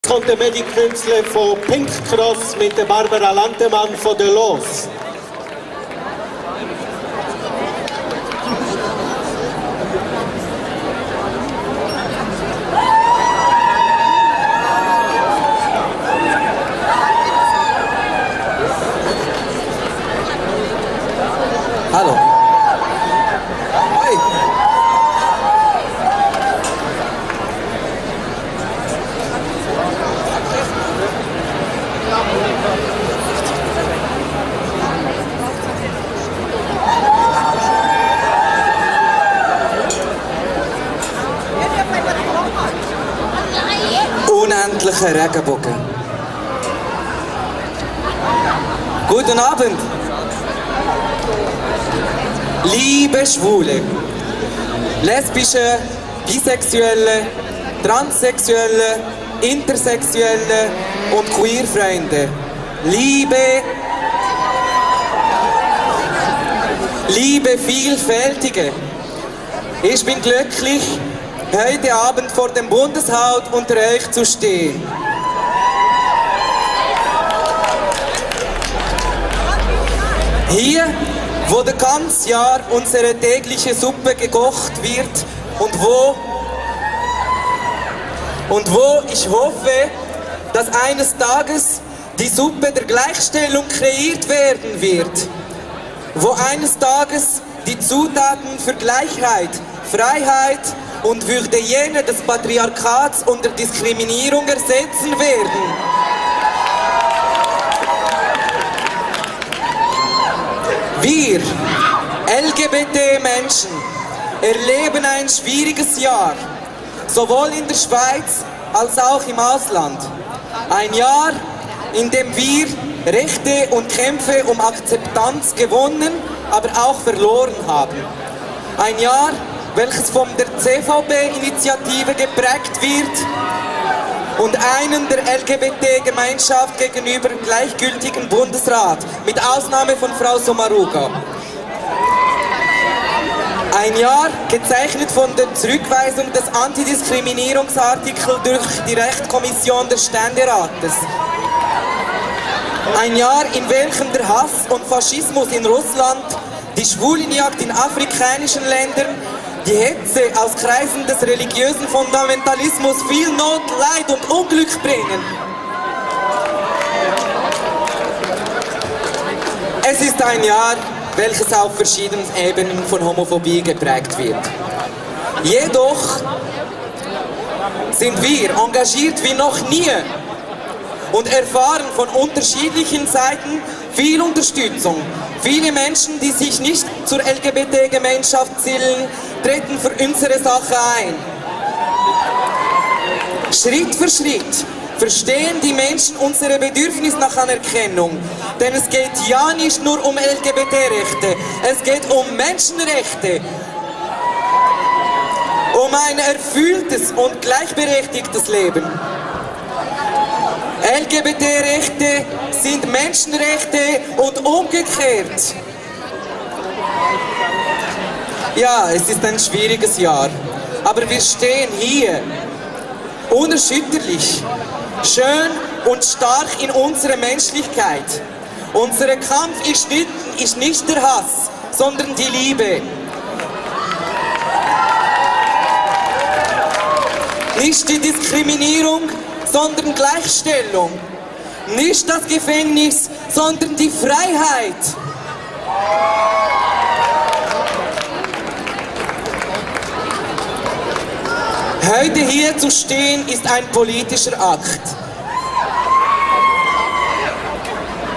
kommt der Medikünstler von Pink Cross mit der Barbara Lantemann von der Los. Hallo. Hi. Unendlicher Regenbogen. Guten Abend. Liebe Schwule, lesbische, bisexuelle, transsexuelle, intersexuelle und Queerfreunde, liebe Vielfältige, ich bin glücklich, heute Abend vor dem Bundeshaus unter euch zu stehen. Hier, wo das ganze Jahr unsere tägliche Suppe gekocht wird und wo ich hoffe, dass eines Tages die Suppe der Gleichstellung kreiert werden wird, wo eines Tages die Zutaten für Gleichheit, Freiheit und Würde jene des Patriarchats und der Diskriminierung ersetzen werden. Wir, LGBT-Menschen, erleben ein schwieriges Jahr, sowohl in der Schweiz als auch im Ausland. Ein Jahr, in dem wir Rechte und Kämpfe um Akzeptanz gewonnen, aber auch verloren haben. Ein Jahr, welches von der CVP-Initiative geprägt wird und einen der LGBT-Gemeinschaft gegenüber gleichgültigen Bundesrat, mit Ausnahme von Frau Sommaruga. Ein Jahr gezeichnet von der Zurückweisung des Antidiskriminierungsartikels durch die Rechtskommission des Ständerates. Ein Jahr, in welchem der Hass und Faschismus in Russland, die Schwulenjagd in afrikanischen Ländern, die Hetze aus Kreisen des religiösen Fundamentalismus viel Not, Leid und Unglück bringen. Es ist ein Jahr, welches auf verschiedenen Ebenen von Homophobie geprägt wird. Jedoch sind wir engagiert wie noch nie und erfahren von unterschiedlichen Seiten viel Unterstützung. Viele Menschen, die sich nicht zur LGBT-Gemeinschaft zählen, treten für unsere Sache ein. Schritt für Schritt verstehen die Menschen unsere Bedürfnisse nach Anerkennung. Denn es geht ja nicht nur um LGBT-Rechte, es geht um Menschenrechte. Um ein erfülltes und gleichberechtigtes Leben. LGBT-Rechte sind Menschenrechte und umgekehrt. Ja, es ist ein schwieriges Jahr, aber wir stehen hier, unerschütterlich, schön und stark in unserer Menschlichkeit. Unser Kampf ist nicht der Hass, sondern die Liebe. Nicht die Diskriminierung, sondern Gleichstellung. Nicht das Gefängnis, sondern die Freiheit. Heute hier zu stehen, ist ein politischer Akt.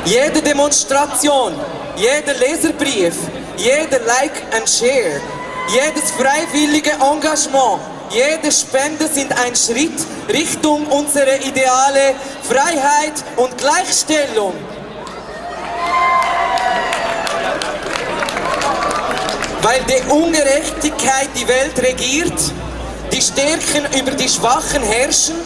Jede Demonstration, jeder Leserbrief, jeder Like and Share, jedes freiwillige Engagement, jede Spende sind ein Schritt Richtung unserer Ideale Freiheit und Gleichstellung. Weil die Ungerechtigkeit die Welt regiert, die Stärken über die Schwachen herrschen,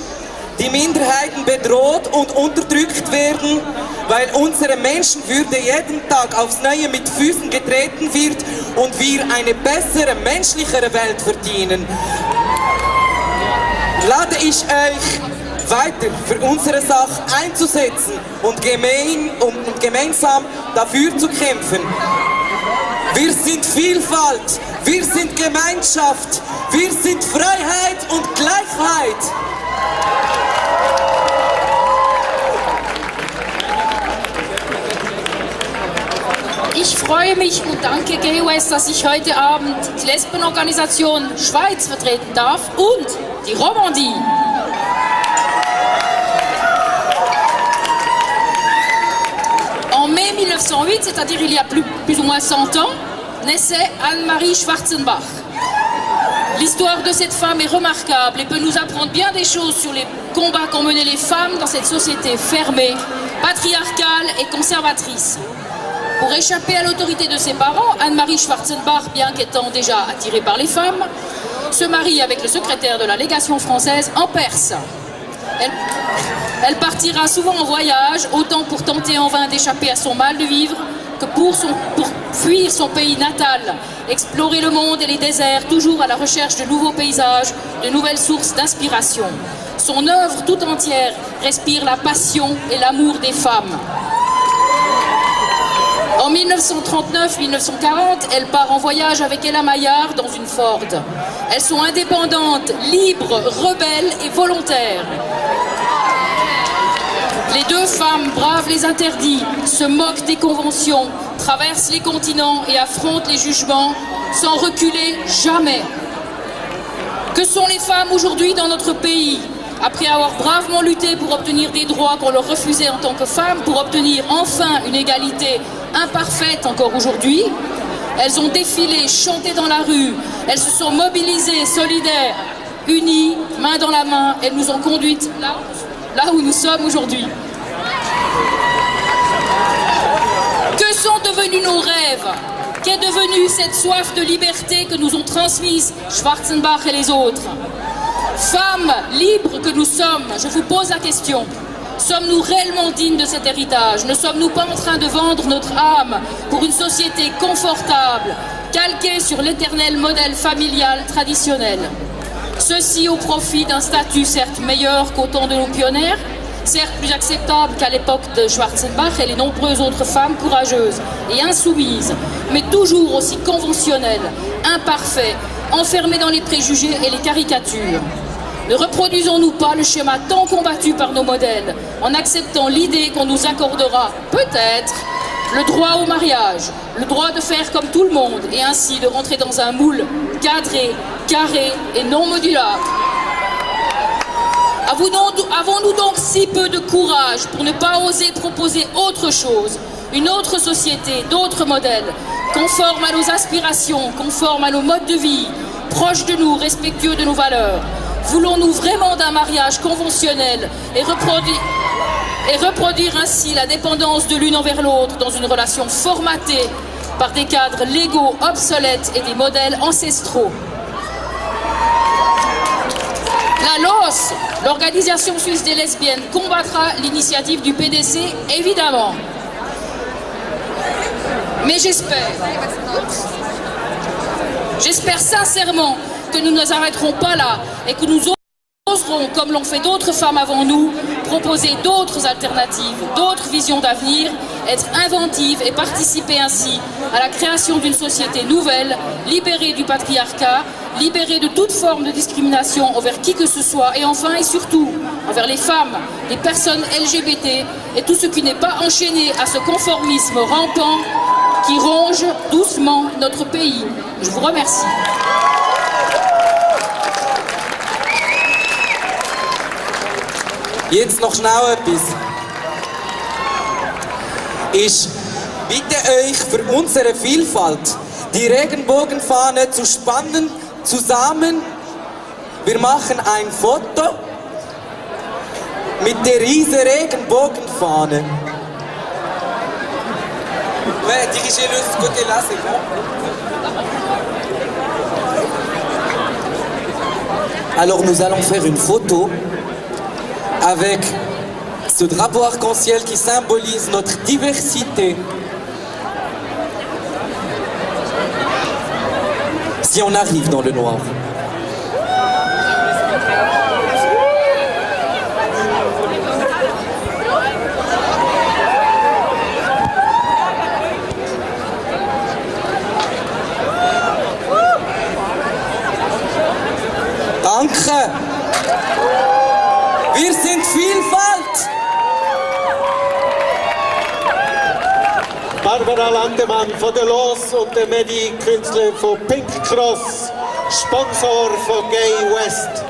die Minderheiten bedroht und unterdrückt werden, weil unsere Menschenwürde jeden Tag aufs Neue mit Füßen getreten wird und wir eine bessere, menschlichere Welt verdienen, lade ich euch weiter für unsere Sache einzusetzen und gemeinsam dafür zu kämpfen. Wir sind Vielfalt, wir sind Gemeinschaft, wir sind Freiheit und Gleichheit. Ich freue mich und danke GUS, dass ich heute Abend die Lesbenorganisation Schweiz vertreten darf und die Romandie. En mai 1908, c'est-à-dire il y a plus ou moins 100 ans, naissait Anne-Marie Schwarzenbach. L'histoire de cette femme est remarquable et peut nous apprendre bien des choses sur les combats qu'ont menés les femmes dans cette société fermée, patriarcale et conservatrice. Pour échapper à l'autorité de ses parents, Anne-Marie Schwarzenbach, bien qu'étant déjà attirée par les femmes, se marie avec le secrétaire de la légation française en Perse. Elle partira souvent en voyage, autant pour tenter en vain d'échapper à son mal de vivre que pour fuir son pays natal, explorer le monde et les déserts, toujours à la recherche de nouveaux paysages, de nouvelles sources d'inspiration. Son œuvre tout entière respire la passion et l'amour des femmes. En 1939-1940, elle part en voyage avec Ella Maillard dans une Ford. Elles sont indépendantes, libres, rebelles et volontaires. Les deux femmes bravent les interdits, se moquent des conventions, traversent les continents et affrontent les jugements sans reculer jamais. Que sont les femmes aujourd'hui dans notre pays ? Après avoir bravement lutté pour obtenir des droits qu'on leur refusait en tant que femmes, pour obtenir enfin une égalité imparfaite encore aujourd'hui, elles ont défilé, chanté dans la rue, elles se sont mobilisées, solidaires, unies, main dans la main, elles nous ont conduites là où nous sommes aujourd'hui. Que sont devenus nos rêves ? Qu'est devenue cette soif de liberté que nous ont transmise Schwarzenbach et les autres ? Femmes libres que nous sommes, je vous pose la question. Sommes-nous réellement dignes de cet héritage ? Ne sommes-nous pas en train de vendre notre âme pour une société confortable, calquée sur l'éternel modèle familial traditionnel ? Ceci au profit d'un statut certes meilleur qu'au temps de nos pionnières, certes plus acceptable qu'à l'époque de Schwarzenbach et les nombreuses autres femmes courageuses et insoumises, mais toujours aussi conventionnelles, imparfaites, enfermées dans les préjugés et les caricatures. Ne reproduisons-nous pas le schéma tant combattu par nos modèles en acceptant l'idée qu'on nous accordera peut-être le droit au mariage, le droit de faire comme tout le monde et ainsi de rentrer dans un moule cadré, carré et non modulable. Avons-nous donc si peu de courage pour ne pas oser proposer autre chose, une autre société, d'autres modèles, conformes à nos aspirations, conformes à nos modes de vie, proches de nous, respectueux de nos valeurs ? Voulons-nous vraiment d'un mariage conventionnel et reproduire ainsi la dépendance de l'une envers l'autre dans une relation formatée par des cadres légaux obsolètes et des modèles ancestraux ? La LOS, l'Organisation suisse des lesbiennes, combattra l'initiative du PDC, évidemment. Mais j'espère sincèrement que nous ne nous arrêterons pas là et que nous oserons, comme l'ont fait d'autres femmes avant nous, proposer d'autres alternatives, d'autres visions d'avenir, être inventives et participer ainsi à la création d'une société nouvelle, libérée du patriarcat, libérée de toute forme de discrimination envers qui que ce soit et enfin et surtout envers les femmes, les personnes LGBT et tout ce qui n'est pas enchaîné à ce conformisme rampant qui ronge doucement notre pays. Je vous remercie. Jetzt noch schnell etwas. Ich bitte euch für unsere Vielfalt die Regenbogenfahne zu spannen, zusammen. Wir machen ein Foto mit der riesen Regenbogenfahne. Ouais, dirigez-le de ce côté-là, c'est bon. Alors nous allons faire une photo avec ce drapeau arc-en-ciel qui symbolise notre diversité. Si on arrive dans le noir. Danke. Wir sind Vielfalt. Barbara Landemann von der Los und der Medi-Künstler von Pink Cross, Sponsor von Gay West.